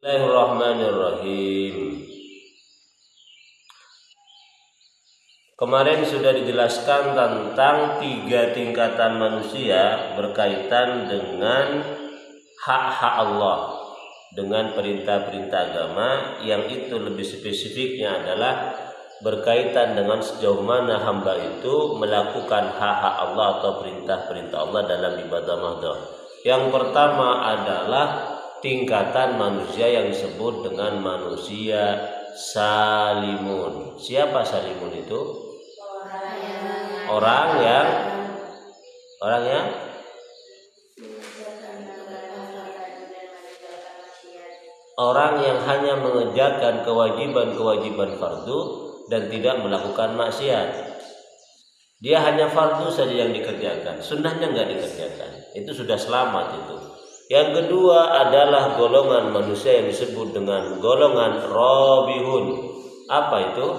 Bismillahirrahmanirrahim. Kemarin sudah dijelaskan tentang 3 tingkatan manusia berkaitan dengan hak-hak Allah, dengan perintah-perintah agama, yang itu lebih spesifiknya adalah berkaitan dengan sejauh mana hamba itu melakukan hak-hak Allah atau perintah-perintah Allah dalam ibadah mahdoh. Yang pertama adalah tingkatan manusia yang disebut dengan manusia salimun. Siapa salimun itu? Orang yang hanya mengerjakan kewajiban-kewajiban fardu dan tidak melakukan maksiat. Dia hanya fardu saja yang dikerjakan, sunnahnya nggak dikerjakan. Itu sudah selamat itu. Yang kedua adalah golongan manusia yang disebut dengan golongan robihun. Apa itu?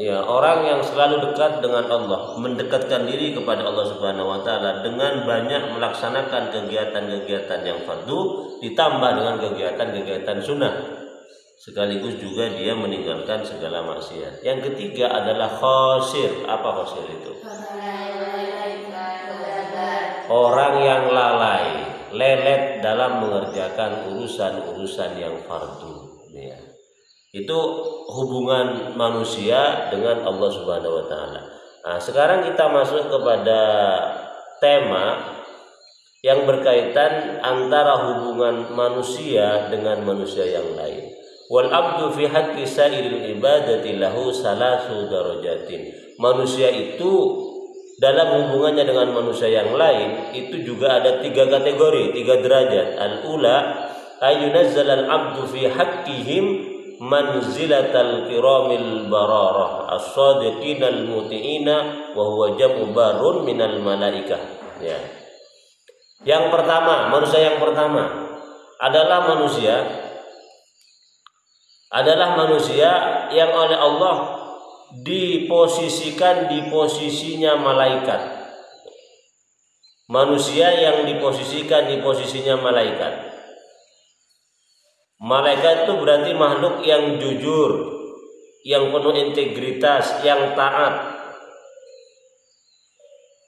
Ya, orang yang selalu dekat dengan Allah, mendekatkan diri kepada Allah Subhanahu wa taala dengan banyak melaksanakan kegiatan-kegiatan yang fardu ditambah dengan kegiatan-kegiatan sunnah. Sekaligus juga dia meninggalkan segala maksiat. Yang ketiga adalah khosir. Apa khosir itu? Orang yang lalai, lelet dalam mengerjakan urusan-urusan yang fardu. Ya. Itu hubungan manusia dengan Allah Subhanahu wa taala. Nah, sekarang kita masuk kepada tema yang berkaitan antara hubungan manusia dengan manusia yang lain. Wal abdu fi haqqi sa'iril ibadati lahu salasu darajatin. Manusia itu dalam hubungannya dengan manusia yang lain itu juga ada 3 kategori, 3 derajat. Al-ula ayunazzal al-abdu fi haqqihim manzilatal kiramil bararah as-sadiqinal muti'ina wa huwa jam'u barun minal malaikah. Ya. Yang pertama, manusia yang pertama adalah manusia yang oleh Allah diposisikan di posisinya malaikat. Manusia yang diposisikan di posisinya malaikat. Malaikat itu berarti makhluk yang jujur, yang penuh integritas, yang taat.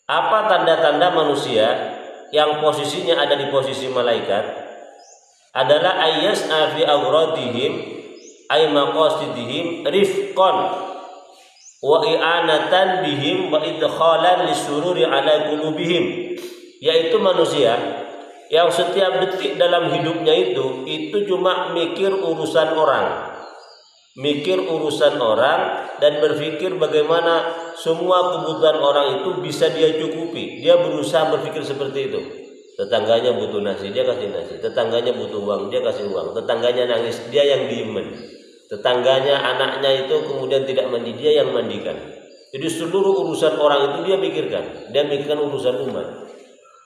Apa tanda-tanda manusia yang posisinya ada di posisi malaikat? Adalah ayyas'a fi awradihim ay maqasidihim rifqan wa i'anatan bihim wa idkhalan lisururi ala qulubihim, yaitu manusia yang setiap detik dalam hidupnya itu cuma mikir urusan orang dan berpikir bagaimana semua kebutuhan orang itu bisa dia cukupi. Dia berusaha berpikir seperti itu. Tetangganya butuh nasi, dia kasih nasi. Tetangganya butuh uang, dia kasih uang. Tetangganya nangis, dia yang diemen. Tetangganya anaknya itu kemudian tidak mandi, dia yang mandikan. Jadi seluruh urusan orang itu dia pikirkan. Dia mikirkan urusan umat.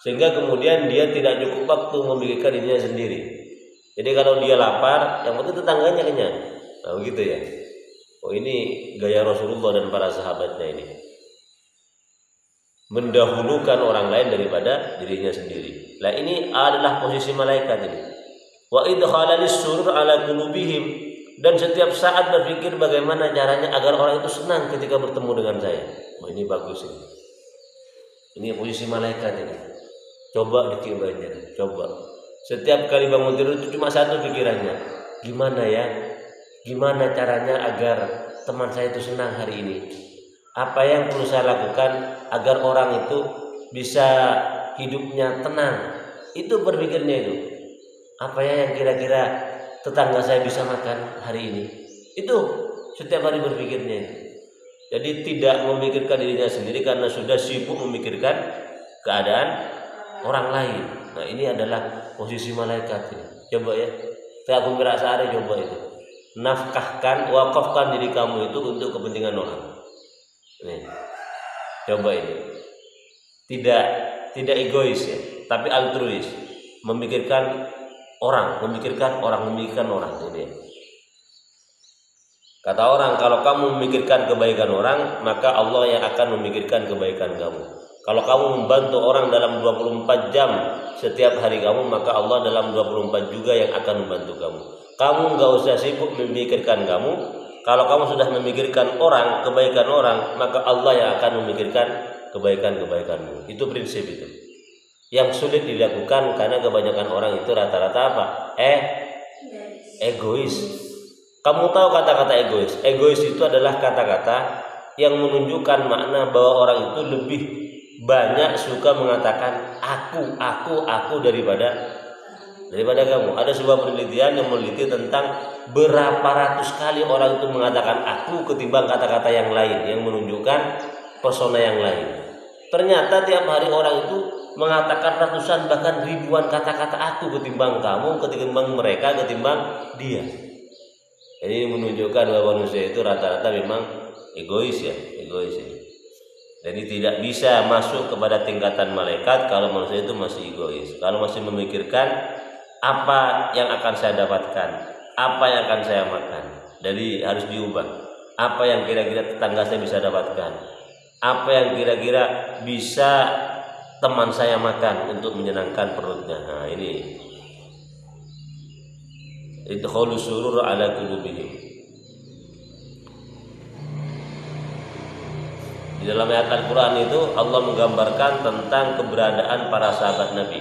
Sehingga kemudian dia tidak cukup waktu memikirkan dirinya sendiri. Jadi kalau dia lapar, yang penting tetangganya kenyang. Nah, begitu ya. Oh, ini gaya Rasulullah dan para sahabatnya ini. Mendahulukan orang lain daripada dirinya sendiri. Nah, ini adalah posisi malaikat ini. Wa idkhalalis surur ala qulubihim, dan setiap saat berpikir bagaimana caranya agar orang itu senang ketika bertemu dengan saya. Oh, ini bagus ini. Ini posisi malaikat ini. Coba dikiranya, coba. Setiap kali bangun tidur itu cuma satu pikirannya. Gimana caranya agar teman saya itu senang hari ini? Apa yang perlu saya lakukan agar orang itu bisa hidupnya tenang? Itu berpikirnya itu. Apa yang kira-kira tetangga saya bisa makan hari ini? Itu setiap hari berpikirnya itu. Jadi tidak memikirkan dirinya sendiri karena sudah sibuk memikirkan keadaan orang lain. Nah, ini adalah posisi malaikat ini. Coba ya, saya akan merasa ada coba itu. Nafkahkan, wakafkan diri kamu itu untuk kepentingan orang. Nih, coba ini. Tidak egois ya, tapi altruis. Memikirkan orang. Ini. Kata orang, kalau kamu memikirkan kebaikan orang, maka Allah yang akan memikirkan kebaikan kamu. Kalau kamu membantu orang dalam 24 jam setiap hari kamu, maka Allah dalam 24 juga yang akan membantu kamu. Kamu nggak usah sibuk memikirkan kamu. Kalau kamu sudah memikirkan orang, kebaikan orang, maka Allah yang akan memikirkan kebaikan-kebaikanmu. Itu prinsip itu. Yang sulit dilakukan karena kebanyakan orang itu rata-rata apa? Egois. Kamu tahu kata-kata egois? Egois itu adalah kata-kata yang menunjukkan makna bahwa orang itu lebih banyak suka mengatakan aku daripada kamu. Ada sebuah penelitian yang meneliti tentang berapa ratus kali orang itu mengatakan aku ketimbang kata-kata yang lain yang menunjukkan persona yang lain. Ternyata tiap hari orang itu mengatakan ratusan bahkan ribuan kata-kata aku ketimbang kamu, ketimbang mereka, ketimbang dia. Jadi menunjukkan bahwa manusia itu rata-rata memang egois ini. Jadi tidak bisa masuk kepada tingkatan malaikat kalau manusia itu masih egois. Kalau masih memikirkan apa yang akan saya dapatkan, apa yang akan saya makan. Jadi harus diubah. Apa yang kira-kira tetangga saya bisa dapatkan, apa yang kira-kira bisa teman saya makan untuk menyenangkan perutnya. Nah ini idkhulu surur ala qulubihim. Di dalam ayat Al-Quran itu Allah menggambarkan tentang keberadaan para sahabat Nabi.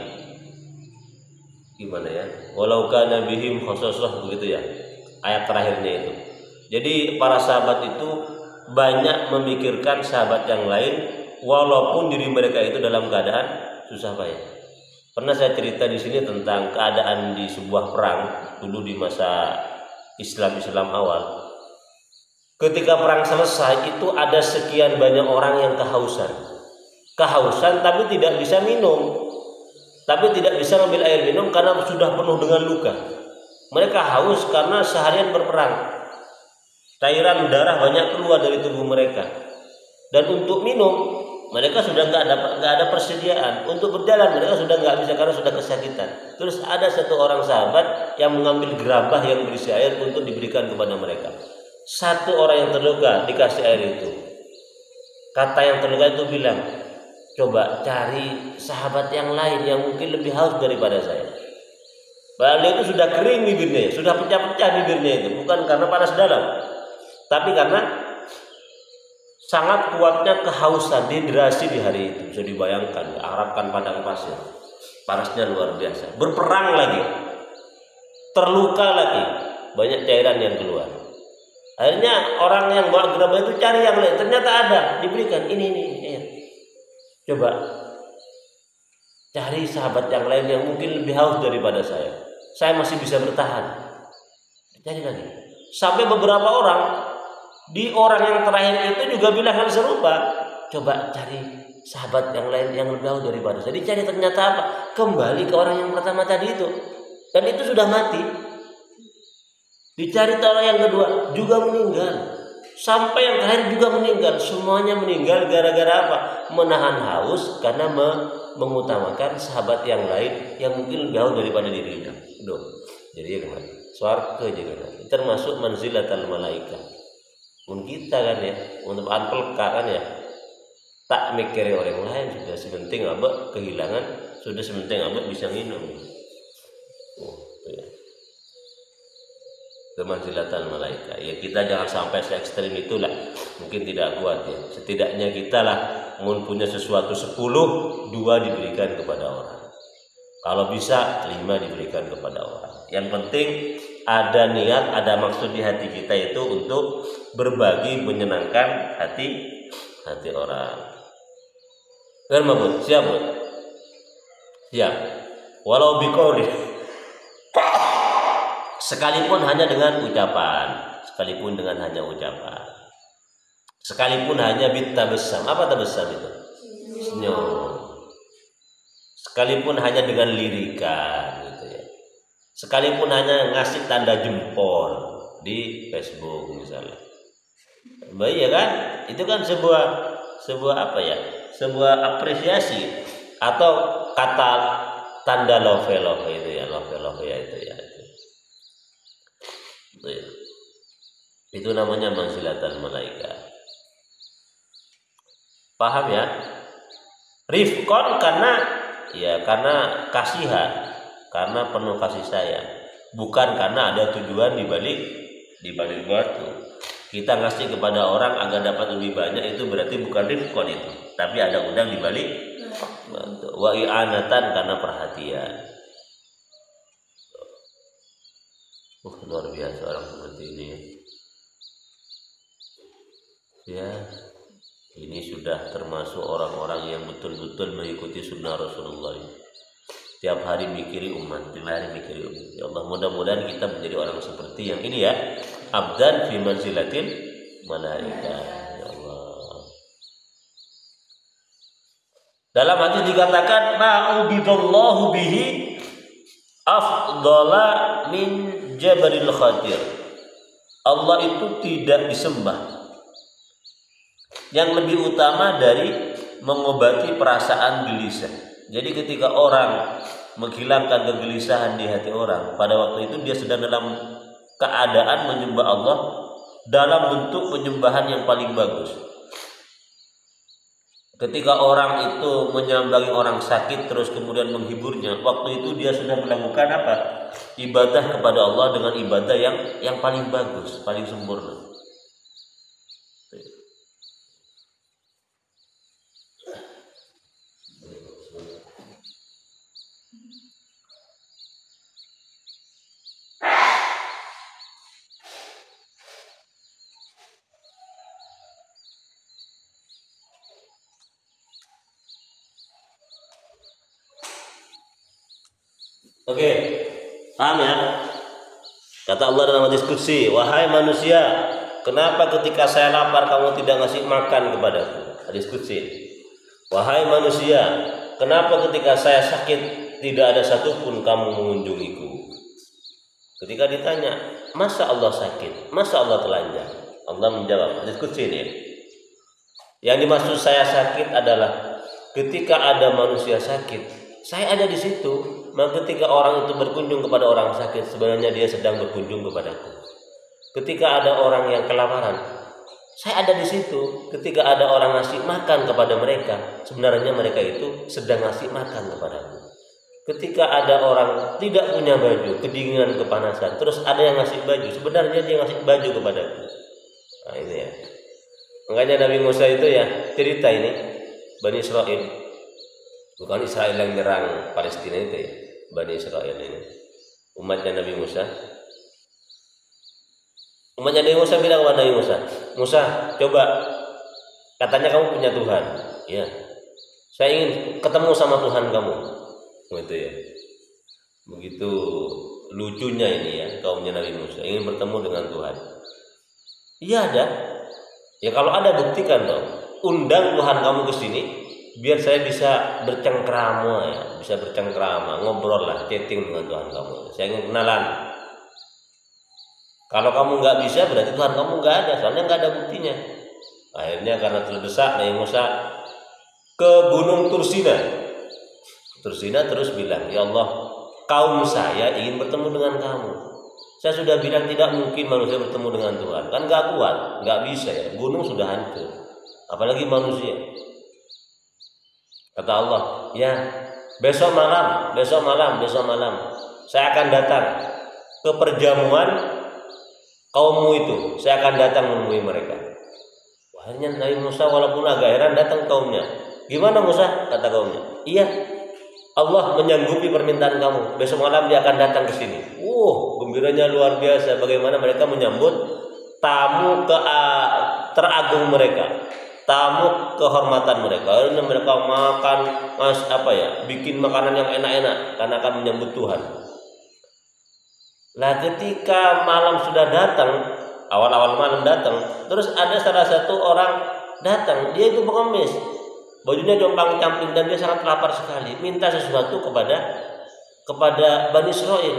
Gimana ya? Walau kana bihim khasassah, begitu ya. Ayat terakhirnya itu. Jadi para sahabat itu banyak memikirkan sahabat yang lain walaupun diri mereka itu dalam keadaan susah payah. Pernah saya cerita di sini tentang keadaan di sebuah perang dulu di masa Islam awal. Ketika perang selesai itu ada sekian banyak orang yang kehausan tapi tidak bisa minum, tapi tidak bisa ambil air minum karena sudah penuh dengan luka. Mereka haus karena seharian berperang, cairan darah banyak keluar dari tubuh mereka, dan untuk minum mereka sudah nggak ada persediaan. Untuk berjalan mereka sudah nggak bisa karena sudah kesakitan. Terus ada satu orang sahabat yang mengambil gerabah yang berisi air untuk diberikan kepada mereka. Satu orang yang terluka dikasih air itu. Kata yang terluka itu bilang, coba cari sahabat yang lain yang mungkin lebih haus daripada saya. Padahal itu sudah kering bibirnya, sudah pecah-pecah bibirnya itu, bukan karena panas dalam, tapi karena sangat kuatnya kehausan, dehidrasi di hari itu. Bisa dibayangkan, harapkan padang pasir, panasnya luar biasa, berperang lagi, terluka lagi, banyak cairan yang keluar. Akhirnya orang yang bawa gerabah itu cari yang lain, ternyata ada, diberikan ini. Coba cari sahabat yang lain yang mungkin lebih haus daripada saya masih bisa bertahan. Cari lagi, sampai beberapa orang yang terakhir itu juga bilang hal serupa. Coba cari sahabat yang lain yang lebih haus daripada saya. Dicari, ternyata apa? Kembali ke orang yang pertama tadi itu, dan itu sudah mati. Dicari orang yang kedua juga meninggal, sampai yang terakhir juga meninggal. Semuanya meninggal gara-gara apa? Menahan haus karena mengutamakan sahabat yang lain yang mungkin lebih haus daripada dirinya. Jadi ya kan, swarga juga termasuk manzilatul malaika. Pun kita kan ya, untuk anpelka kan ya, tak mikirin orang lain, sudah sepenting abah kehilangan, sudah sepenting abah bisa minum. Kemanzilatul malaika. Ya kita jangan sampai se ekstrim itulah. Mungkin tidak kuat ya. Setidaknya kita lah mempunyai sesuatu 10, 2 diberikan kepada orang. Kalau bisa 5 diberikan kepada orang. Yang penting ada niat, ada maksud di hati kita itu untuk berbagi, menyenangkan hati orang. Firman Bud, siap Bud? Siap. Walau biqauli, sekalipun hanya dengan ucapan, sekalipun hanya bitabessam. Apa tabassam itu? Senyum. Sekalipun hanya dengan lirikan gitu ya. Sekalipun hanya ngasih tanda jempol di Facebook misalnya. Baik ya kan? Itu kan sebuah apa ya? Sebuah apresiasi atau kata tanda love itu ya, love ya itu ya. Itu namanya manzilatul malaika. Paham ya? Rifqon karena kasihan, karena penuh kasih sayang, bukan karena ada tujuan di balik batu. Kita ngasih kepada orang agar dapat lebih banyak, itu berarti bukan rifqon itu, tapi ada udang di balik batu. Wa i'anatan karena perhatian. Luar biasa orang seperti ini. Ya, ini sudah termasuk orang-orang yang betul-betul mengikuti sunnah Rasulullah. Tiap hari mikiri umat, Ya Allah, mudah-mudahan kita menjadi orang seperti yang ini ya. Abdan fi manzilatil malaika. Ya Allah. Dalam hadis dikatakan ma'ubidallahu bihi afdala min jabalil khatir. Allah itu tidak disembah yang lebih utama dari mengobati perasaan gelisah. Jadi ketika orang menghilangkan kegelisahan di hati orang, pada waktu itu dia sedang dalam keadaan menyembah Allah dalam bentuk penyembahan yang paling bagus. Ketika orang itu menyambangi orang sakit terus kemudian menghiburnya, waktu itu dia sudah melakukan apa? Ibadah kepada Allah dengan ibadah yang paling bagus, paling sempurna. Oke, paham ya? Kata Allah dalam hadis qudsi, wahai manusia, kenapa ketika saya lapar kamu tidak ngasih makan kepadaku? Hadis qudsi. Wahai manusia, kenapa ketika saya sakit tidak ada satupun kamu mengunjungiku? Ketika ditanya, masa Allah sakit? Masa Allah telanjang? Allah menjawab, hadis qudsi ini. Yang dimaksud saya sakit adalah ketika ada manusia sakit, saya ada di situ. Maka ketika orang itu berkunjung kepada orang sakit, sebenarnya dia sedang berkunjung kepadaku. Ketika ada orang yang kelaparan, saya ada di situ. Ketika ada orang ngasih makan kepada mereka, sebenarnya mereka itu sedang ngasih makan kepadaku. Ketika ada orang tidak punya baju, kedinginan, kepanasan, terus ada yang ngasih baju, sebenarnya dia ngasih baju kepadaku. Nah ini ya. Makanya Nabi Musa itu ya cerita ini, Bani Israel, bukan Israel yang menyerang Palestina itu ya, Bani Israel ini, umatnya Nabi Musa. Umatnya Nabi Musa bilang kepada Nabi Musa, Musa, coba, katanya kamu punya Tuhan, ya, saya ingin ketemu sama Tuhan kamu, gitu ya. Begitu lucunya ini ya, kaumnya Nabi Musa ingin bertemu dengan Tuhan. Iya ada, ya kalau ada buktikan dong, undang Tuhan kamu ke sini. Biar saya bisa bercengkrama ya, bisa bercengkrama, ngobrol lah, chatting dengan Tuhan kamu. Saya ingin kenalan. Kalau kamu nggak bisa, berarti Tuhan kamu nggak ada, soalnya nggak ada buktinya. Akhirnya karena terdesak, Nabi Musa ke Gunung Tursina. Tursina terus bilang, ya Allah, kaum saya ingin bertemu dengan kamu. Saya sudah bilang tidak mungkin manusia bertemu dengan Tuhan, kan nggak kuat, nggak bisa ya. Gunung sudah hancur, apalagi manusia. Kata Allah, ya besok malam saya akan datang ke perjamuan kaummu itu. Saya akan datang menemui mereka. Akhirnya Nabi Musa walaupun agak heran datang kaumnya. Gimana Musa? Kata kaumnya. Iya, Allah menyanggupi permintaan kamu. Besok malam dia akan datang ke sini. Gembiranya luar biasa. Bagaimana mereka menyambut tamu teragung mereka. Tamu kehormatan mereka. Akhirnya mereka makan bikin makanan yang enak-enak karena akan menyambut Tuhan. Nah, ketika malam sudah datang, awal-awal malam datang, terus ada salah satu orang datang, dia itu pengemis, bajunya compang-camping dan dia sangat lapar sekali, minta sesuatu kepada Bani Israel.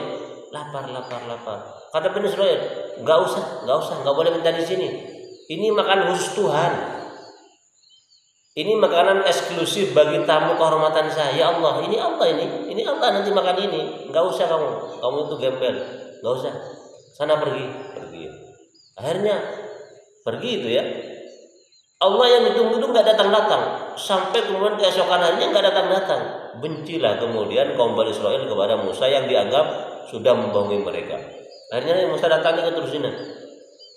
Lapar. Kata Bani Israel, nggak usah, nggak boleh minta di sini. Ini makan khusus Tuhan. Ini makanan eksklusif bagi tamu kehormatan saya. Ya Allah, ini Allah nanti makan ini. Enggak usah kamu itu gembel. Enggak usah. Sana pergi. Akhirnya pergi itu ya. Allah yang ditunggu itu nggak datang-datang, sampai kemudian keesokan harinya nggak datang-datang. Bencilah kemudian kaum Bani Israil kepada Musa yang dianggap sudah membohongi mereka. Akhirnya Musa datangnya ke Tursina,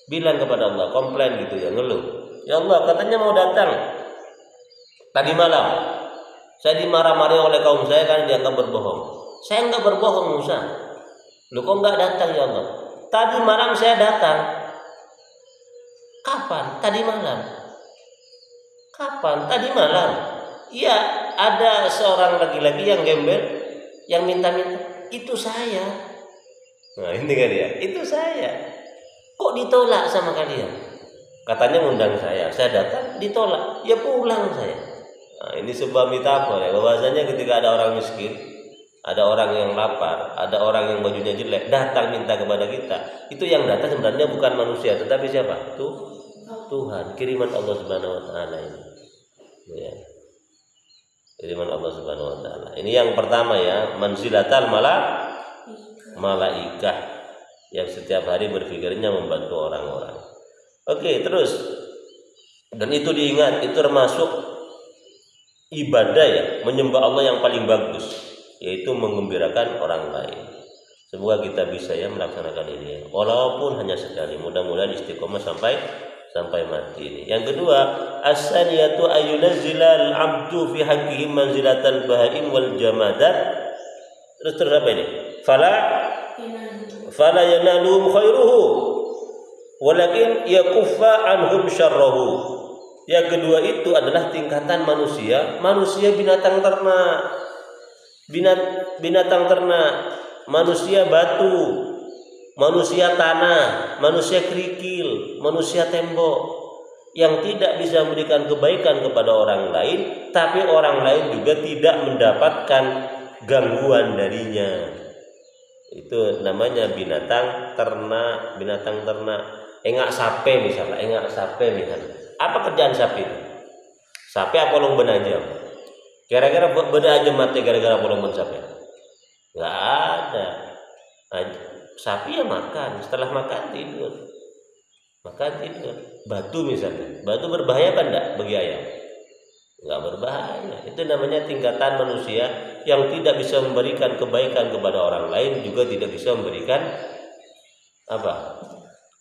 bilang kepada Allah, komplain gitu ya, ngeluh. Ya Allah, katanya mau datang tadi malam. Saya dimarah-marahi oleh kaum saya karena dianggap berbohong. Saya nggak berbohong Musa. Lu kok nggak datang ya Allah? Tadi malam saya datang. Kapan? Tadi malam. Kapan? Tadi malam. Iya, ada seorang laki-laki yang gembel, yang minta-minta. Itu saya. Nah ini kan ya, itu saya. Kok ditolak sama kalian? Katanya ngundang saya datang, ditolak. Ya pulang saya. Nah, ini sebuah metafor ya, bahwasanya ketika ada orang miskin, ada orang yang lapar, ada orang yang bajunya jelek, datang minta kepada kita, itu yang datang sebenarnya bukan manusia, tetapi siapa? Tuhan, kiriman Allah Subhanahu wa taala ini. Ya. Kiriman Allah Subhanahu wa taala. Ini yang pertama ya, manzilatal malaikah yang setiap hari berpikirnya membantu orang-orang. Oke, terus dan itu diingat, itu termasuk ibadah ya, menyembah Allah yang paling bagus, yaitu menggembirakan orang lain. Semoga kita bisa ya melaksanakan ini, walaupun hanya sekali. Mudah-mudahan istiqomah sampai mati ini. Yang kedua, as-saniyatu ayunazzilal abdu fi haqqihi manzilatal bahaim wal jamadat. Terus apa ini? Fala yanaluhum khairuhu walakin yakuffa anhum syarruhu. Yang kedua itu adalah tingkatan manusia binatang ternak, manusia batu, manusia tanah, manusia kerikil, manusia tembok, yang tidak bisa memberikan kebaikan kepada orang lain, tapi orang lain juga tidak mendapatkan gangguan darinya. Itu namanya binatang ternak. Engak sapi misalnya. Apa kerjaan sapi itu? Sapi apa long benajam? Kira-kira benajam mati gara-gara bolong sapi? Nggak ada. Sapi ya makan, setelah makan tidur. Batu misalnya, batu berbahaya kan enggak bagi ayam? Nggak berbahaya. Itu namanya tingkatan manusia yang tidak bisa memberikan kebaikan kepada orang lain, juga tidak bisa memberikan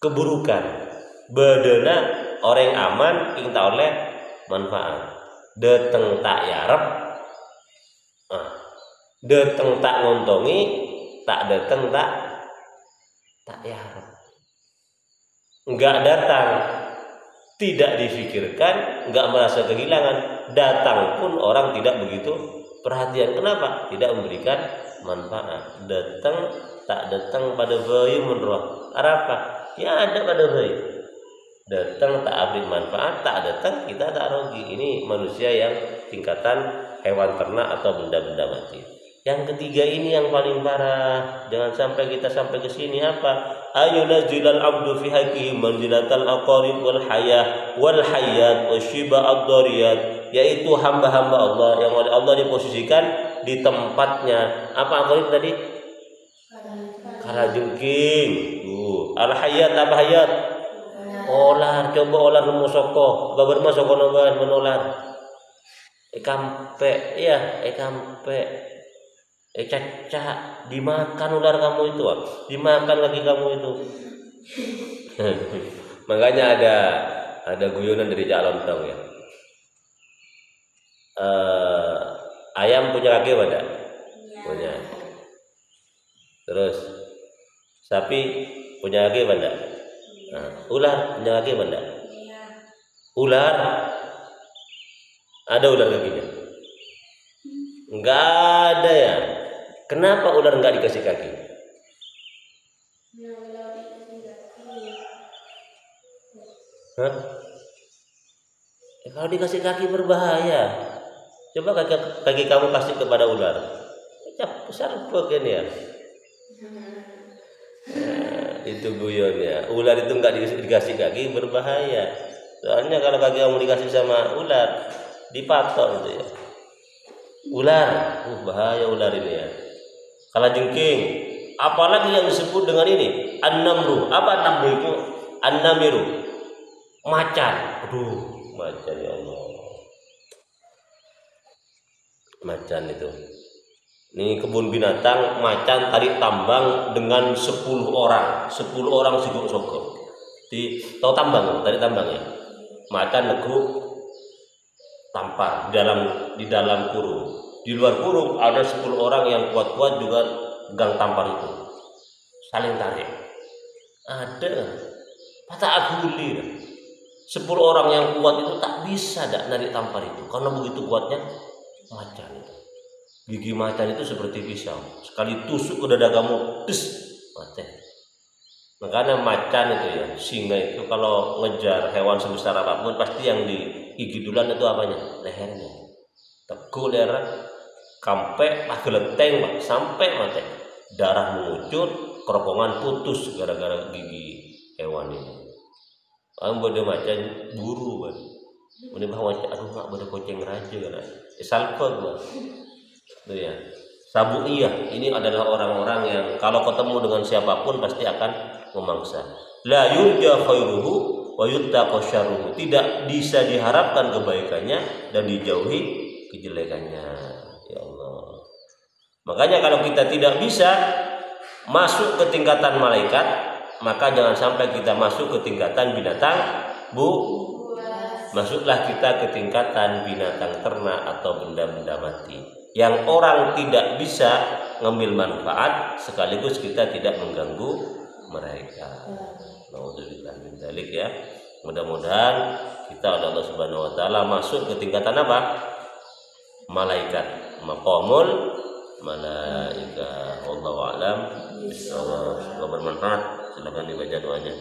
keburukan. Badana orang aman kita oleh manfaat. Dateng tak yarep, dateng tak ngontongi, tak dateng tak yarep. Enggak datang, tidak difikirkan, enggak merasa kehilangan. Datang pun orang tidak begitu perhatian. Kenapa? Tidak memberikan manfaat. Datang tak datang pada bayi menroh. Apa? Ya ada pada bayi. Datang tak ambil manfaat, tak datang kita tak rugi. Ini manusia yang tingkatan hewan ternak atau benda-benda mati. Yang ketiga ini yang paling parah. Jangan sampai kita sampai ke sini apa? Ayunazzilal abdu fi haqqihi manzilatal aqarib wal hayat wasyiba ad-dariyat, yaitu hamba-hamba Allah yang oleh Allah diposisikan di tempatnya. Apa aqarib tadi? Kalajengking. Al hayat apa hayat? Olar, coba olar nemu soko, babar mah soko noban menolar. Ikampe, iya, ikampe. Caca, dimakan ular kamu itu, dimakan lagi kamu itu. Makanya ada guyonan dari Cak Lontong ya. Ayam punya kaki apa enggak? Punya. Terus sapi punya kaki apa enggak? Ular punya kaki apa enggak? Ular ada ular kakinya? Enggak ada ya. Kenapa ular enggak dikasih kaki? Kalau dikasih kaki berbahaya. Coba kaki kamu kasih kepada ular. Besar bagian ya. Itu guyon ya. Ular itu enggak dikasih kaki berbahaya. Soalnya kalau kaki kamu dikasih sama ular, dipatok itu ya. Ular, bahaya ular ini ya. Kalajengking, apalagi yang disebut dengan ini an-namru. Apa an-namru itu? An-namiru, macan. Aduh, macan ya Allah. Macan itu. Ini kebun binatang, macan tarik tambang dengan 10 orang. 10 orang sigok-sogok. Tahu tambang, tarik tambang ya. Macan neguk tampar di dalam kurung. Di luar kurung ada 10 orang yang kuat-kuat juga pegang tampar itu. Saling tarik. Ada patah gulir. 10 orang yang kuat itu tak bisa narik tampar itu karena begitu kuatnya macan itu. Gigi macan itu seperti pisau. Sekali tusuk ke dada kamu, mati. Makanya macan itu ya, singa itu kalau ngejar hewan sebesar apapun pasti yang digigit duluan itu apanya? Lehernya. Teguk leher, sampai geleteng sampai mati. Darah mengucur, kerongkongan putus gara-gara gigi hewan ini. Kamu bodoh macan buru kan. Ini bawa macan, aduh mak bodoh kucing raja kan. Salpa gua. Tuh ya. Sabu iya, ini adalah orang-orang yang kalau ketemu dengan siapapun pasti akan memangsa. La yurja khairuhu wa yuttaqa syarruhu. Tidak bisa diharapkan kebaikannya dan dijauhi kejelekannya. Ya Allah. Makanya kalau kita tidak bisa masuk ke tingkatan malaikat, maka jangan sampai kita masuk ke tingkatan binatang masuklah kita ke tingkatan binatang ternak atau benda-benda mati yang orang tidak bisa ngambil manfaat sekaligus kita tidak mengganggu mereka. Naudzubillah min dzalik ya. Mudah-mudahan kita oleh Allah Subhanahu wa taala masuk ke tingkatan apa? Malaikat, maqamul malaika. Wallahu a'lam bishawab. Semoga bermanfaat. Silakan dibaca doanya.